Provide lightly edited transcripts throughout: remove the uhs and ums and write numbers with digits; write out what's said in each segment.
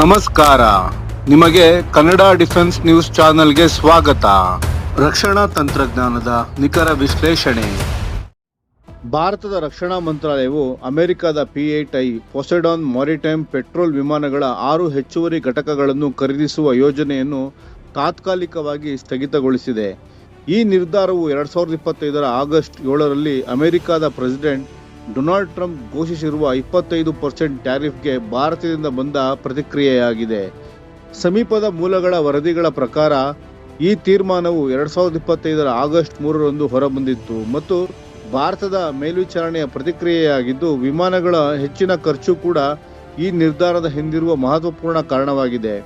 ನಮಸ್ಕಾರ, ನಿಮಗೆ Kannada defence news ಚಾನೆಲ್ಗೆ ಸ್ವಾಗತ. ರಕ್ಷಣಾ ತಂತ್ರಜ್ಞಾನದ ನಿಖರ ವಿಶ್ಲೇಷಣೆ. ಭಾರತದ ರಕ್ಷಣಾ ಮಂತ್ರಾಲಯವು ಅಮೆರಿಕದ P-8I ಪೊಸೈಡಾನ್ ಮಾರಿಟೈಮ್ ಪೆಟ್ರೋಲ್ ವಿಮಾನಗಳ 6 ಹೆಚ್ಚುವರಿ ಘಟಕಗಳನ್ನು ಖರೀದಿಸುವ ಯೋಜನೆಯನ್ನು ತಾತ್ಕಾಲಿಕವಾಗಿ ಸ್ಥಗಿತಗೊಳಿಸಿದೆ. ಈ ನಿರ್ಧಾರವು 2025 ಆಗಸ್ಟ್ 7ರಲ್ಲಿ ಅಮೆರಿಕದ ಪ್ರೆಸಿಡೆಂಟ್ ಡೊನಾಲ್ಡ್ ಟ್ರಂಪ್ ಘೋಷಿಸಿರುವ 25% ಟ್ಯಾರಿಫ್ಗೆ ಭಾರತದಿಂದ ಬಂದ ಪ್ರತಿಕ್ರಿಯೆಯಾಗಿದೆ. ಸಮೀಪದ ಮೂಲಗಳ ವರದಿಗಳ ಪ್ರಕಾರ ಈ ತೀರ್ಮಾನವು 2025 ಆಗಸ್ಟ್ 3ರಂದು ಹೊರಬಂದಿತ್ತು ಮತ್ತು ಭಾರತದ ಮೇಲ್ವಿಚಾರಣೆಯ ಪ್ರತಿಕ್ರಿಯೆಯಾಗಿದ್ದು, ವಿಮಾನಗಳ ಹೆಚ್ಚಿನ ಖರ್ಚು ಕೂಡ ಈ ನಿರ್ಧಾರದ ಹಿಂದಿರುವ ಮಹತ್ವಪೂರ್ಣ ಕಾರಣವಾಗಿದೆ.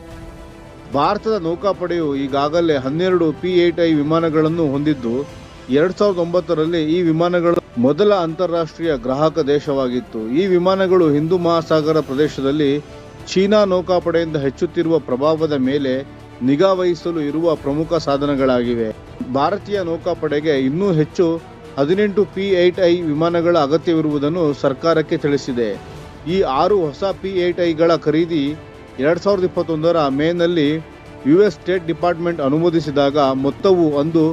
ಭಾರತದ ನೌಕಾಪಡೆಯು ಈಗಾಗಲೇ 12 P-8I ವಿಮಾನಗಳನ್ನು ಹೊಂದಿದ್ದು, 2009ರಲ್ಲಿ ಈ ವಿಮಾನಗಳು ಮೊದಲ ಅಂತಾರಾಷ್ಟ್ರೀಯ ಗ್ರಾಹಕ ದೇಶವಾಗಿತ್ತು. ಈ ವಿಮಾನಗಳು ಹಿಂದೂ ಮಹಾಸಾಗರ ಪ್ರದೇಶದಲ್ಲಿ ಚೀನಾ ನೌಕಾಪಡೆಯಿಂದ ಹೆಚ್ಚುತ್ತಿರುವ ಪ್ರಭಾವದ ಮೇಲೆ ನಿಗಾ ವಹಿಸಲು ಇರುವ ಪ್ರಮುಖ ಸಾಧನಗಳಾಗಿವೆ. ಭಾರತೀಯ ನೌಕಾಪಡೆಗೆ ಇನ್ನೂ ಹೆಚ್ಚು 18 P-8I ವಿಮಾನಗಳ ಅಗತ್ಯವಿರುವುದನ್ನು ಸರ್ಕಾರಕ್ಕೆ ತಿಳಿಸಿದೆ. ಈ 6 ಹೊಸ P-8Iಗಳ ಖರೀದಿ 2021ರ ಮೇನಲ್ಲಿ US ಸ್ಟೇಟ್ ಡಿಪಾರ್ಟ್ಮೆಂಟ್ ಅನುಮೋದಿಸಿದಾಗ ಮೊತ್ತವು ಅಂದು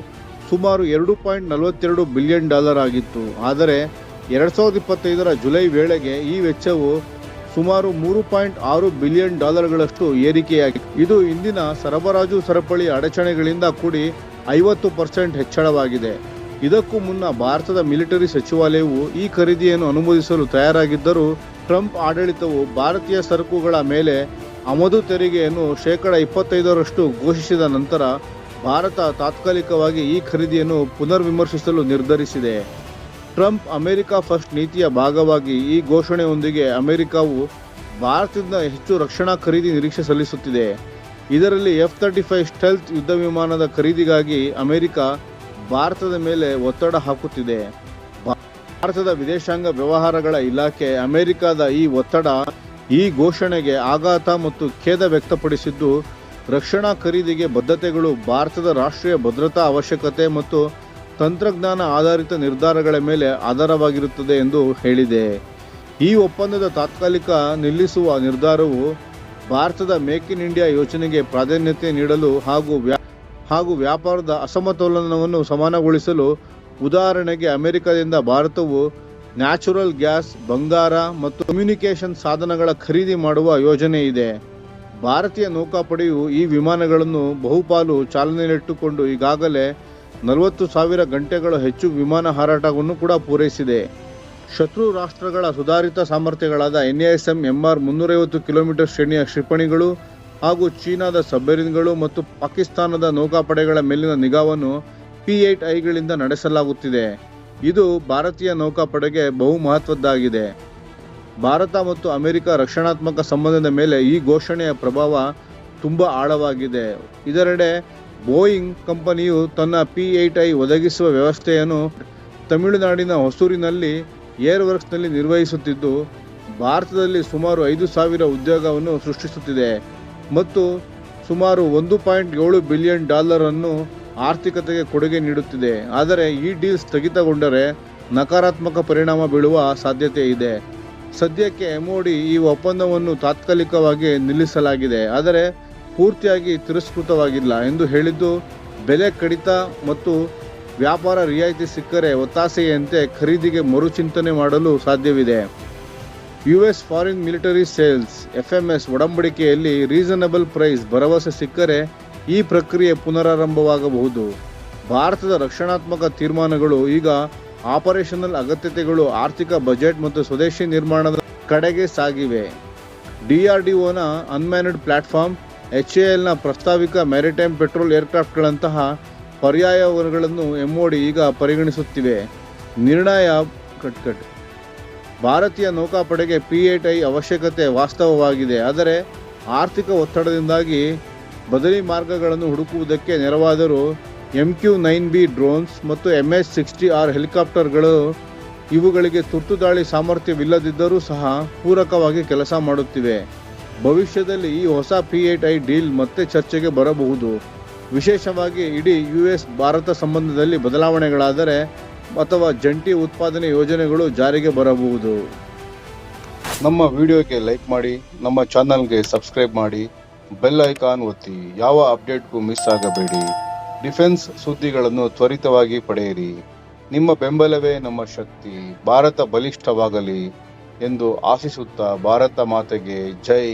ಸುಮಾರು $2.42 ಬಿಲಿಯನ್ ಆಗಿತ್ತು. ಆದರೆ 2025ರ ಜುಲೈ ವೇಳೆಗೆ ಈ ವೆಚ್ಚವು ಸುಮಾರು $3.6 ಬಿಲಿಯನ್ ಗಳಷ್ಟು ಏರಿಕೆಯಾಗಿದೆ. ಇದು ಇಂದಿನ ಸರಬರಾಜು ಸರಪಳಿ ಅಡಚಣೆಗಳಿಂದ ಕೂಡಿ 50% ಹೆಚ್ಚಳವಾಗಿದೆ. ಇದಕ್ಕೂ ಮುನ್ನ ಭಾರತದ ಮಿಲಿಟರಿ ಸಚಿವಾಲಯವು ಈ ಖರೀದಿಯನ್ನು ಅನುಮೋದಿಸಲು ತಯಾರಾಗಿದ್ದರೂ, ಟ್ರಂಪ್ ಆಡಳಿತವು ಭಾರತೀಯ ಸರಕುಗಳ ಮೇಲೆ ಆಮದು ತೆರಿಗೆಯನ್ನು 25% ಘೋಷಿಸಿದ ನಂತರ ಭಾರತ ತಾತ್ಕಾಲಿಕವಾಗಿ ಈ ಖರೀದಿಯನ್ನು ಪುನರ್ವಿಮರ್ಶಿಸಲು ನಿರ್ಧರಿಸಿದೆ. ಟ್ರಂಪ್ ಅಮೆರಿಕ ಫಸ್ಟ್ ನೀತಿಯ ಭಾಗವಾಗಿ ಈ ಘೋಷಣೆಯೊಂದಿಗೆ ಅಮೆರಿಕವು ಭಾರತದಿಂದ ಹೆಚ್ಚು ರಕ್ಷಣಾ ಖರೀದಿ ನಿರೀಕ್ಷೆ ಸಲ್ಲಿಸುತ್ತಿದೆ. ಇದರಲ್ಲಿ F-35 ಸ್ಟೆಲ್ತ್ ಯುದ್ಧ ವಿಮಾನದ ಖರೀದಿಗಾಗಿ ಅಮೆರಿಕ ಭಾರತದ ಮೇಲೆ ಒತ್ತಡ ಹಾಕುತ್ತಿದೆ. ಭಾರತದ ವಿದೇಶಾಂಗ ವ್ಯವಹಾರಗಳ ಇಲಾಖೆ ಅಮೆರಿಕದ ಈ ಘೋಷಣೆಗೆ ಆಘಾತ ಮತ್ತು ಖೇದ ವ್ಯಕ್ತಪಡಿಸಿದ್ದು, ರಕ್ಷಣಾ ಖರೀದಿಗೆ ಬದ್ಧತೆಗಳು ಭಾರತದ ರಾಷ್ಟ್ರೀಯ ಭದ್ರತಾ ಅವಶ್ಯಕತೆ ಮತ್ತು ತಂತ್ರಜ್ಞಾನ ಆಧಾರಿತ ನಿರ್ಧಾರಗಳ ಮೇಲೆ ಆಧಾರವಾಗಿರುತ್ತದೆ ಎಂದು ಹೇಳಿದೆ. ಈ ಒಪ್ಪಂದದ ತಾತ್ಕಾಲಿಕ ನಿಲ್ಲಿಸುವ ನಿರ್ಧಾರವು ಭಾರತದ ಮೇಕ್ ಇನ್ ಇಂಡಿಯಾ ಯೋಜನೆಗೆ ಪ್ರಾಧಾನ್ಯತೆ ನೀಡಲು ಹಾಗೂ ವ್ಯಾಪಾರದ ಅಸಮತೋಲನವನ್ನು ಸಮಾನಗೊಳಿಸಲು, ಉದಾಹರಣೆಗೆ ಅಮೆರಿಕದಿಂದ ಭಾರತವು ನ್ಯಾಚುರಲ್ ಗ್ಯಾಸ್, ಬಂಗಾರ ಮತ್ತು ಕಮ್ಯುನಿಕೇಷನ್ ಸಾಧನಗಳ ಖರೀದಿ ಮಾಡುವ ಯೋಜನೆ ಇದೆ. ಭಾರತೀಯ ನೌಕಾಪಡೆಯು ಈ ವಿಮಾನಗಳನ್ನು ಬಹುಪಾಲು ಚಾಲನೆಯಲ್ಲಿಟ್ಟುಕೊಂಡು ಈಗಾಗಲೇ 40,000 ಗಂಟೆಗಳ ಹೆಚ್ಚು ವಿಮಾನ ಹಾರಾಟವನ್ನು ಕೂಡ ಪೂರೈಸಿದೆ. ಶತ್ರು ರಾಷ್ಟ್ರಗಳ ಸುಧಾರಿತ ಸಾಮರ್ಥ್ಯಗಳಾದ NASM MR-350 ಕಿಲೋಮೀಟರ್ ಶ್ರೇಣಿಯ ಕ್ಷಿಪಣಿಗಳು ಹಾಗೂ ಚೀನಾದ ಸಬ್ಮರೀನ್ಗಳು ಮತ್ತು ಪಾಕಿಸ್ತಾನದ ನೌಕಾಪಡೆಗಳ ಮೇಲಿನ ನಿಗಾವನ್ನು P-8Iಗಳಿಂದ ನಡೆಸಲಾಗುತ್ತಿದೆ. ಇದು ಭಾರತೀಯ ನೌಕಾಪಡೆಗೆ ಬಹು ಮಹತ್ವದ್ದಾಗಿದೆ. ಭಾರತ ಮತ್ತು ಅಮೆರಿಕ ರಕ್ಷಣಾತ್ಮಕ ಸಂಬಂಧದ ಮೇಲೆ ಈ ಘೋಷಣೆಯ ಪ್ರಭಾವ ತುಂಬಾ ಆಳವಾಗಿದೆ. ಇದರೆಡೆ ಬೋಯಿಂಗ್ ಕಂಪನಿಯು ತನ್ನ P-8I ಒದಗಿಸುವ ವ್ಯವಸ್ಥೆಯನ್ನು ತಮಿಳುನಾಡಿನ ಹೊಸೂರಿನಲ್ಲಿ ಏರ್ವರ್ಕ್ಸ್ನಲ್ಲಿ ನಿರ್ವಹಿಸುತ್ತಿದ್ದು, ಭಾರತದಲ್ಲಿ ಸುಮಾರು 5,000 ಉದ್ಯೋಗವನ್ನು ಸೃಷ್ಟಿಸುತ್ತಿದೆ ಮತ್ತು ಸುಮಾರು $1.7 ಬಿಲಿಯನ್ ಅನ್ನು ಆರ್ಥಿಕತೆಗೆ ಕೊಡುಗೆ ನೀಡುತ್ತಿದೆ. ಆದರೆ ಈ ಡೀಲ್ ಸ್ಥಗಿತಗೊಂಡರೆ ನಕಾರಾತ್ಮಕ ಪರಿಣಾಮ ಬೀಳುವ ಸಾಧ್ಯತೆ ಇದೆ. ಸದ್ಯಕ್ಕೆ MOD ಈ ಒಪ್ಪಂದವನ್ನು ತಾತ್ಕಾಲಿಕವಾಗಿ ನಿಲ್ಲಿಸಲಾಗಿದೆ, ಆದರೆ ಪೂರ್ತಿಯಾಗಿ ತಿರಸ್ಕೃತವಾಗಿಲ್ಲ ಎಂದು ಹೇಳಿದ್ದು, ಬೆಲೆ ಕಡಿತ ಮತ್ತು ವ್ಯಾಪಾರ ರಿಯಾಯಿತಿ ಸಿಕ್ಕರೆ ಒತ್ತಾಸೆಯಂತೆ ಖರೀದಿಗೆ ಮರುಚಿಂತನೆ ಮಾಡಲು ಸಾಧ್ಯವಿದೆ. US foreign military sales FMS ಒಡಂಬಡಿಕೆಯಲ್ಲಿ ರೀಸನಬಲ್ ಪ್ರೈಸ್ ಭರವಸೆ ಸಿಕ್ಕರೆ ಈ ಪ್ರಕ್ರಿಯೆ ಪುನರಾರಂಭವಾಗಬಹುದು. ಭಾರತದ ರಕ್ಷಣಾತ್ಮಕ ತೀರ್ಮಾನಗಳು ಈಗ ಆಪರೇಷನಲ್ ಅಗತ್ಯತೆಗಳು, ಆರ್ಥಿಕ ಬಜೆಟ್ ಮತ್ತು ಸ್ವದೇಶಿ ನಿರ್ಮಾಣದ ಕಡೆಗೆ ಸಾಗಿವೆ. DRDOನ ಅನ್ಮ್ಯಾನ್ಡ್ ಪ್ಲಾಟ್ಫಾರ್ಮ್, HALನ ಪ್ರಸ್ತಾವಿಕ ಮ್ಯಾರಿಟೈಮ್ ಪೆಟ್ರೋಲ್ ಏರ್ಕ್ರಾಫ್ಟ್ಗಳಂತಹ ಪರ್ಯಾಯಗಳನ್ನು MOD ಈಗ ಪರಿಗಣಿಸುತ್ತಿವೆ. ನಿರ್ಣಯ ಭಾರತೀಯ ನೌಕಾಪಡೆಗೆ P-8I ಅವಶ್ಯಕತೆ ವಾಸ್ತವವಾಗಿದೆ, ಆದರೆ ಆರ್ಥಿಕ ಒತ್ತಡದಿಂದಾಗಿ ಬದಲಿ ಮಾರ್ಗಗಳನ್ನು ಹುಡುಕುವುದಕ್ಕೆ ನೆರವಾದರೂ MQ-9B ಡ್ರೋನ್ಸ್ ಮತ್ತು MH-60R ಹೆಲಿಕಾಪ್ಟರ್ಗಳು ಇವುಗಳಿಗೆ ತುರ್ತು ದಾಳಿ ಸಾಮರ್ಥ್ಯವಿಲ್ಲದಿದ್ದರೂ ಸಹ ಪೂರಕವಾಗಿ ಕೆಲಸ ಮಾಡುತ್ತಿವೆ. ಭವಿಷ್ಯದಲ್ಲಿ ಈ ಹೊಸ P-8I ಡೀಲ್ ಮತ್ತೆ ಚರ್ಚೆಗೆ ಬರಬಹುದು. ವಿಶೇಷವಾಗಿ ಇಡೀ US ಭಾರತ ಸಂಬಂಧದಲ್ಲಿ ಬದಲಾವಣೆಗಳಾದರೆ ಅಥವಾ ಜಂಟಿ ಉತ್ಪಾದನೆ ಯೋಜನೆಗಳು ಜಾರಿಗೆ ಬರಬಹುದು. ನಮ್ಮ ವಿಡಿಯೋಗೆ ಲೈಕ್ ಮಾಡಿ, ನಮ್ಮ ಚಾನಲ್ಗೆ ಸಬ್ಸ್ಕ್ರೈಬ್ ಮಾಡಿ, ಬೆಲ್ ಐಕಾನ್ ಒತ್ತಿ. ಯಾವ ಅಪ್ಡೇಟ್ಗೂ ಮಿಸ್ ಆಗಬೇಡಿ. ಡಿಫೆನ್ಸ್ ಸುದ್ದಿಗಳನ್ನು ತ್ವರಿತವಾಗಿ ಪಡೆಯಿರಿ. ನಿಮ್ಮ ಬೆಂಬಲವೇ ನಮ್ಮ ಶಕ್ತಿ. ಭಾರತ ಬಲಿಷ್ಠವಾಗಲಿ ಎಂದು ಆಶಿಸುತ್ತಾ ಭಾರತ ಮಾತೆಗೆ ಜೈ.